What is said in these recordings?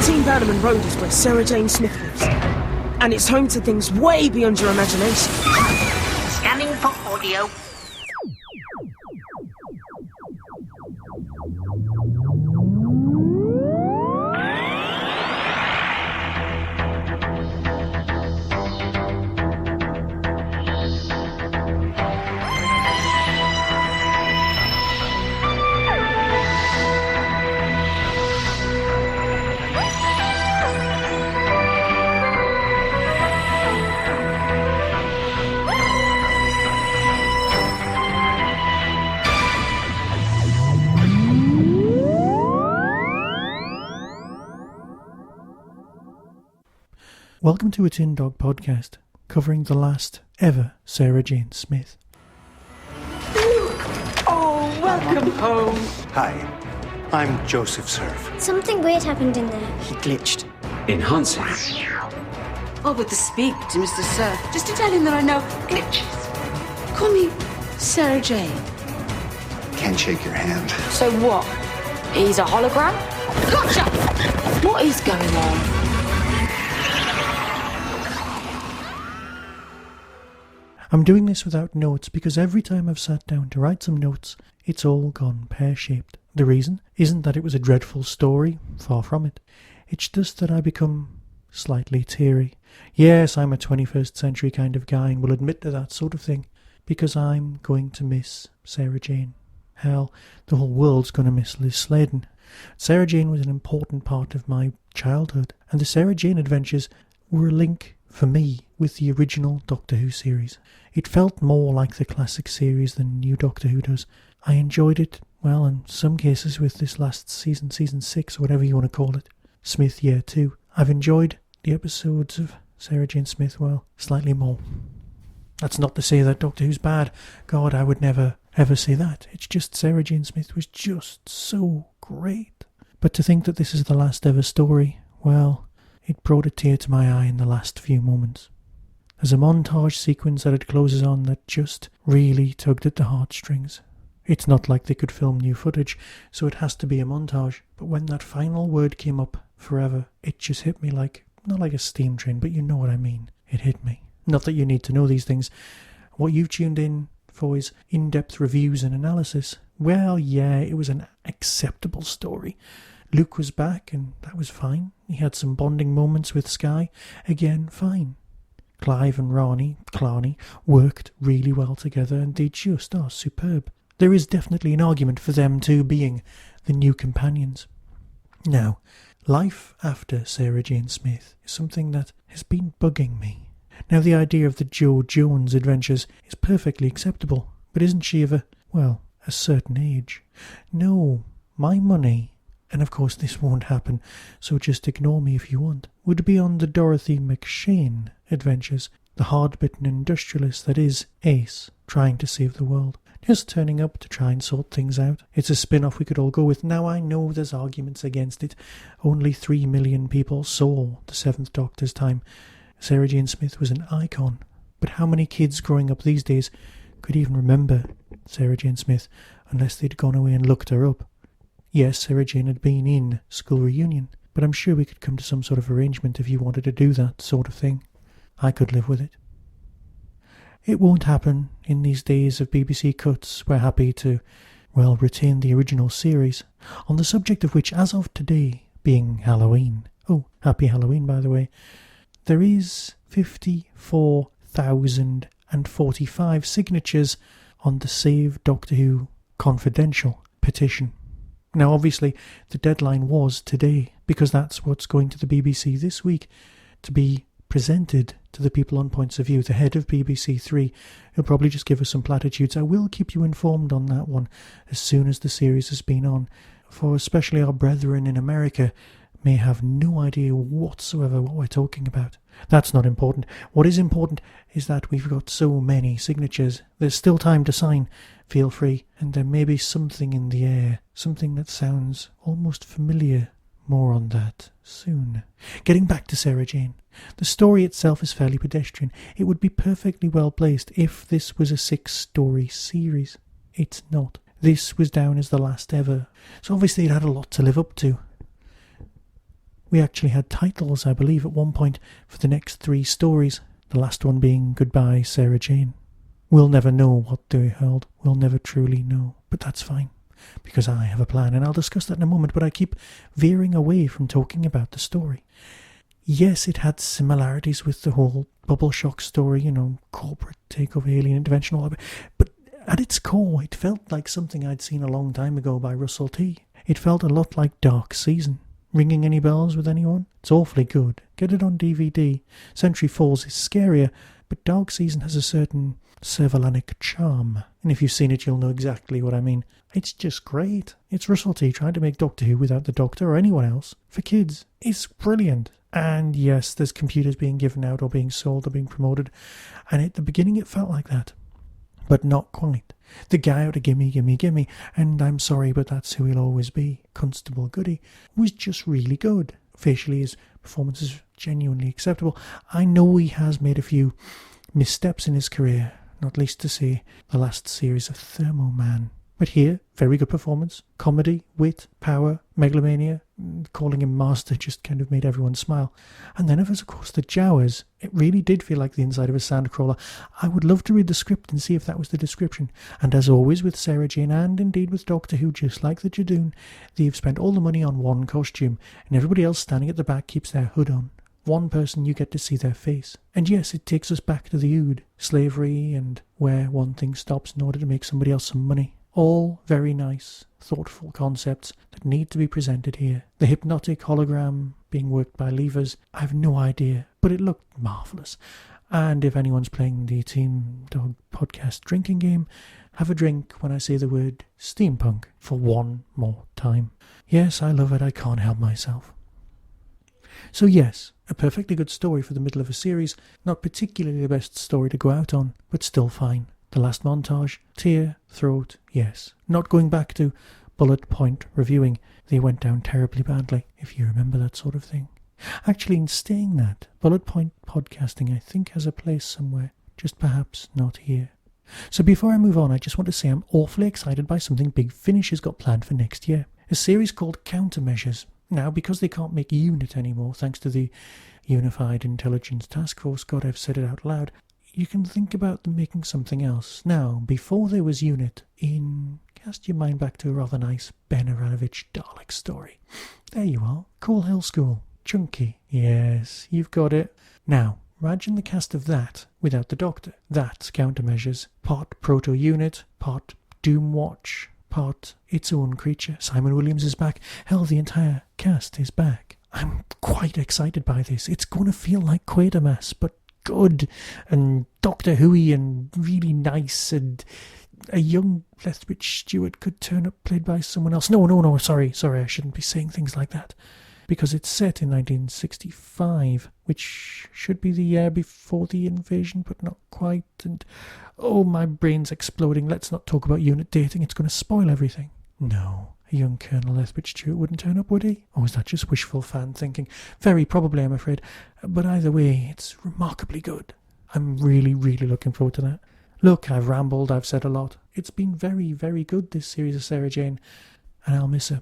13 Bannerman Road is where Sarah Jane Smith lives. And it's home to things way beyond your imagination. Scanning for audio. Welcome to a Tin Dog podcast, covering the last ever Sarah Jane Smith. Oh, welcome home. Hi, I'm Joseph Surf. Something weird happened in there. He glitched. Enhancing. Oh, but to speak to Mr. Surf, just to tell him that I know glitches. Call me Sarah Jane. Can't shake your hand. So what? He's a hologram? Gotcha! What is going on? I'm doing this without notes because every time I've sat down to write some notes, it's all gone pear-shaped. The reason isn't that it was a dreadful story, far from it. It's just that I become slightly teary. Yes, I'm a 21st century kind of guy and will admit to that sort of thing, because I'm going to miss Sarah Jane. Hell, the whole world's going to miss Liz Sladen. Sarah Jane was an important part of my childhood, and the Sarah Jane adventures were a link for me with the original Doctor Who series. It felt more like the classic series than new Doctor Who does. I enjoyed it, well, in some cases with this last season, season 6, or whatever you want to call it, Smith Year 2. I've enjoyed the episodes of Sarah Jane Smith, well, slightly more. That's not to say that Doctor Who's bad. God, I would never, ever say that. It's just Sarah Jane Smith was just so great. But to think that this is the last ever story, well, it brought a tear to my eye in the last few moments. There's a montage sequence that it closes on that just really tugged at the heartstrings. It's not like they could film new footage, so it has to be a montage. But when that final word came up, forever, it just hit me like, not like a steam train, but you know what I mean. It hit me. Not that you need to know these things. What you've tuned in for is in-depth reviews and analysis. Well, yeah, it was an acceptable story. Luke was back, and that was fine. He had some bonding moments with Skye. Again, fine. Clive and Clarny, worked really well together, and they just are superb. There is definitely an argument for them two being the new companions. Now, life after Sarah Jane Smith is something that has been bugging me. Now, the idea of the Jo Jones adventures is perfectly acceptable, but isn't she of a certain age? No, my money, and of course this won't happen, so just ignore me if you want, would be on the Dorothy McShane adventures, the hard-bitten industrialist that is Ace, trying to save the world. Just turning up to try and sort things out. It's a spin-off we could all go with. Now I know there's arguments against it. Only 3 million people saw the Seventh Doctor's time. Sarah Jane Smith was an icon. But how many kids growing up these days could even remember Sarah Jane Smith unless they'd gone away and looked her up? Yes, Sarah Jane had been in School Reunion, but I'm sure we could come to some sort of arrangement if you wanted to do that sort of thing. I could live with it. It won't happen in these days of BBC cuts. We're happy to, well, retain the original series, on the subject of which, as of today, being Halloween, oh, happy Halloween, by the way, there is 54,045 signatures on the Save Doctor Who Confidential petition. Now, obviously, the deadline was today, because that's what's going to the BBC this week, to be presented to the people on Points of View, the head of BBC 3. He'll probably just give us some platitudes. I will keep you informed on that one as soon as the series has been on, for especially our brethren in America may have no idea whatsoever what we're talking about. That's not important. What is important is that we've got so many signatures. There's still time to sign. Feel free. And there may be something in the air, something that sounds almost familiar. More on that soon. Getting back to Sarah Jane. The story itself is fairly pedestrian. It would be perfectly well placed if this was a 6-story series. It's not. This was down as the last ever. So obviously it had a lot to live up to. We actually had titles, I believe, at one point for the next 3 stories, the last one being Goodbye, Sarah Jane. We'll never know what they held. We'll never truly know. But that's fine, because I have a plan, and I'll discuss that in a moment, but I keep veering away from talking about the story. Yes, it had similarities with the whole bubble shock story, corporate takeover, alien intervention, all that, but at its core, it felt like something I'd seen a long time ago by Russell T. It felt a lot like Dark Season. Ringing any bells with anyone? It's awfully good. Get it on DVD. Century Falls is scarier, but Dark Season has a certain Servalanic charm. And if you've seen it, you'll know exactly what I mean. It's just great. It's Russell T trying to make Doctor Who without the Doctor or anyone else. For kids, it's brilliant. And yes, there's computers being given out or being sold or being promoted. And at the beginning it felt like that. But not quite. The guy out of Gimme, Gimme, Gimme, and I'm sorry, but that's who he'll always be, Constable Goody, was just really good. Facially, his performance is genuinely acceptable. I know he has made a few missteps in his career, not least to say the last series of Thermo Man. But here, very good performance. Comedy, wit, power, megalomania. Calling him Master just kind of made everyone smile. And then, of course, the Jawas. It really did feel like the inside of a sandcrawler. I would love to read the script and see if that was the description. And as always with Sarah Jane, and indeed with Doctor Who, just like the Jadoon, they've spent all the money on one costume, and everybody else standing at the back keeps their hood on. One person, you get to see their face. And yes, it takes us back to the Ood, slavery, and where one thing stops in order to make somebody else some money. All very nice, thoughtful concepts that need to be presented here. The hypnotic hologram being worked by levers, I have no idea, but it looked marvellous. And if anyone's playing the Team Dog podcast drinking game, have a drink when I say the word steampunk for one more time. Yes, I love it, I can't help myself. So yes, a perfectly good story for the middle of a series, not particularly the best story to go out on, but still fine. The last montage, tear, throat, yes. Not going back to bullet point reviewing, they went down terribly badly, if you remember that sort of thing. Actually, in staying that, bullet point podcasting I think has a place somewhere, just perhaps not here. So before I move on, I just want to say I'm awfully excited by something Big Finish has got planned for next year. A series called Countermeasures. Now, because they can't make UNIT anymore, thanks to the Unified Intelligence Task Force, God, I've said it out loud, you can think about them making something else. Now, before there was UNIT, cast your mind back to a rather nice Ben Aranovich Dalek story. There you are. Coal Hill School. Chunky. Yes, you've got it. Now, imagine the cast of that without the Doctor. That's Countermeasures. Part Proto-Unit, part Doomwatch, part Its Own Creature. Simon Williams is back. Hell, the entire cast is back. I'm quite excited by this. It's going to feel like Quatermass, but good, and Doctor Who-y, and really nice, and a young Lethbridge Stewart could turn up played by someone else. No, sorry, I shouldn't be saying things like that, because it's set in 1965, which should be the year before the invasion, but not quite, and oh, my brain's exploding. Let's not talk about unit dating, it's going to spoil everything. No, a young Colonel Lethbridge Stewart wouldn't turn up, would he? Or is that just wishful fan thinking? Very probably, I'm afraid. But either way, it's remarkably good. I'm really, really looking forward to that. Look, I've rambled, I've said a lot. It's been very, very good, this series of Sarah Jane, and I'll miss her.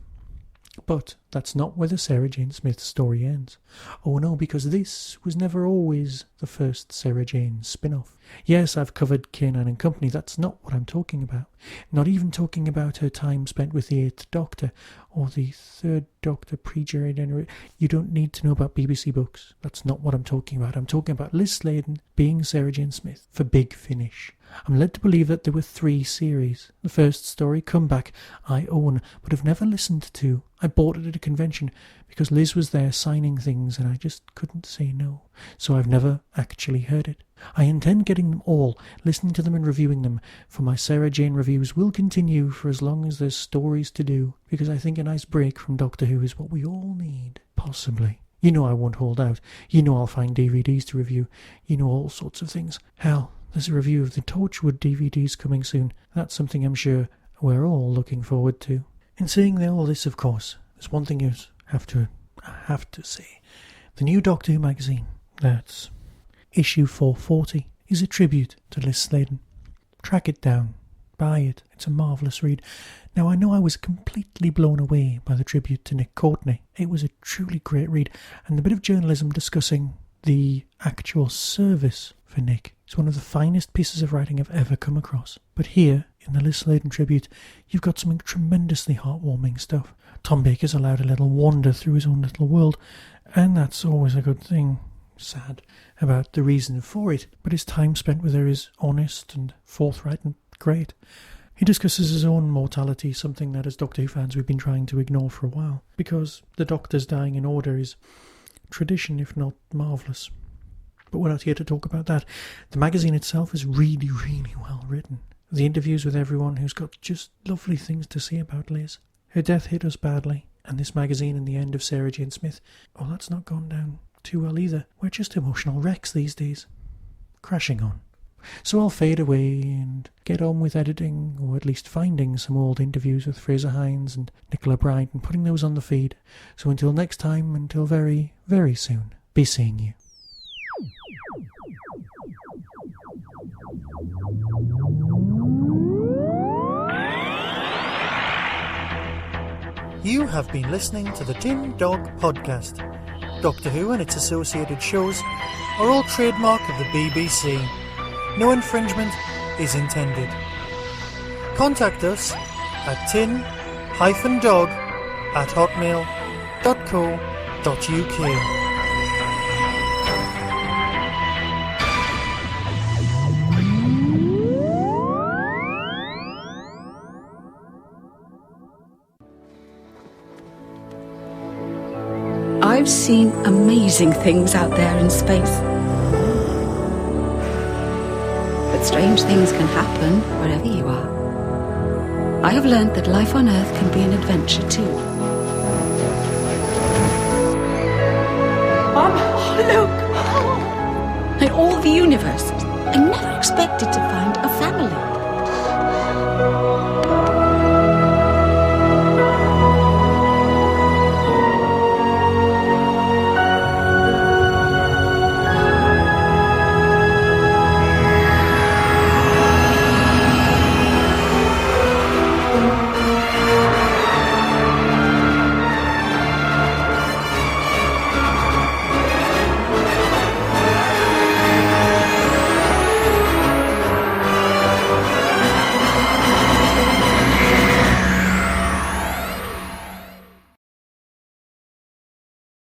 But that's not where the Sarah Jane Smith story ends. Oh no, because this was never always the first Sarah Jane spin-off. Yes, I've covered K9 and Company, that's not what I'm talking about. Not even talking about her time spent with the 8th Doctor, or the 3rd Doctor pre-Generation. You don't need to know about BBC Books. That's not what I'm talking about. I'm talking about Liz Sladen being Sarah Jane Smith for Big Finish. I'm led to believe that there were 3 series. The first story, Comeback, I own, but have never listened to. I bought it at a convention because Liz was there signing things and I just couldn't say no. So I've never actually heard it. I intend getting them all, listening to them and reviewing them, for my Sarah Jane reviews will continue for as long as there's stories to do, because I think a nice break from Doctor Who is what we all need. Possibly. You know I won't hold out. You know I'll find DVDs to review. You know all sorts of things. Hell, there's a review of the Torchwood DVDs coming soon. That's something I'm sure we're all looking forward to. In saying all this, of course, there's one thing I have to say. The new Doctor Who magazine, that's issue 440, is a tribute to Liz Sladen. Track it down. buy it. It's a marvellous read. Now, I know I was completely blown away by the tribute to Nick Courtney. It was a truly great read, and the bit of journalism discussing the actual service for Nick is one of the finest pieces of writing I've ever come across. But here, in the Liz Sladen tribute, you've got some tremendously heartwarming stuff. Tom Baker's allowed a little wander through his own little world, and that's always a good thing. Sad about the reason for it, but his time spent with her is honest and forthright and great. He discusses his own mortality, something that as Doctor Who fans we've been trying to ignore for a while, because the Doctor's dying in order is tradition, if not marvellous. But we're not here to talk about that. The magazine itself is really, really well written. The interviews with everyone who's got just lovely things to say about Liz. Her death hit us badly, and this magazine and the end of Sarah Jane Smith, well, that's not gone down too well either. We're just emotional wrecks these days. Crashing on. So I'll fade away and get on with editing, or at least finding some old interviews with Fraser Hines and Nicola Bryant and putting those on the feed. So until next time, until very, very soon, be seeing you. You have been listening to the Tin Dog Podcast. Doctor Who and its associated shows are all trademark of the BBC. No infringement is intended. Contact us at tin-dog@hotmail.co.uk. I've seen amazing things out there in space. But strange things can happen wherever you are. I have learned that life on Earth can be an adventure too. Mom, look! In all the universe, I never expected to find a family.